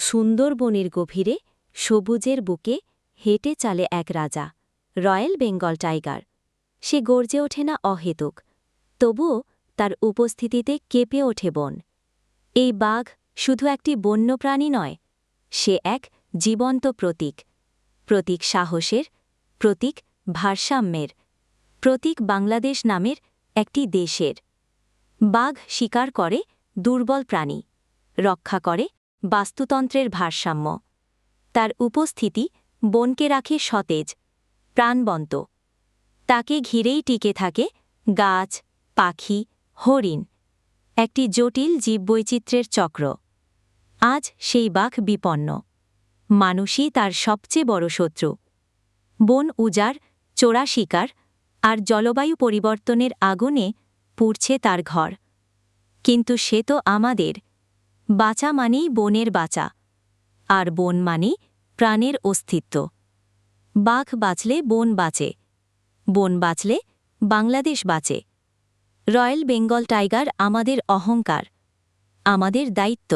সুন্দরবনের গভীরে সবুজের বুকে হেঁটে চলে এক রাজা, রয়্যাল বেঙ্গল টাইগার। সে গর্জে ওঠে না অহেতুক, তবুও তার উপস্থিতিতে কেঁপে ওঠে বন। এই বাঘ শুধু একটি বন্যপ্রাণী নয়, সে এক জীবন্ত প্রতীক। প্রতীক সাহসের, প্রতীক ভারসাম্যের, প্রতীক বাংলাদেশ নামের একটি দেশের। বাঘ শিকার করে দুর্বল প্রাণী, রক্ষা করে বাস্তুতন্ত্রের ভারসাম্য। তার উপস্থিতি বনকে রাখে সতেজ, প্রাণবন্ত। তাকে ঘিরেই টিকে থাকে গাছ, পাখি, হরিণ, একটি জটিল জীববৈচিত্র্যের চক্র। আজ সেই বাঘ বিপন্ন, মানুষই তার সবচেয়ে বড় শত্রু। বন উজাড়, চোরা শিকার আর জলবায়ু পরিবর্তনের আগুনে পুড়ছে তার ঘর। কিন্তু সে তো আমাদের। বাঁচা মানেই বনের বাঁচা, আর বন মানেই প্রাণের অস্তিত্ব। বাঘ বাঁচলে বন বাঁচে, বন বাঁচলে বাংলাদেশ বাঁচে। রয়্যাল বেঙ্গল টাইগার আমাদের অহংকার, আমাদের দায়িত্ব।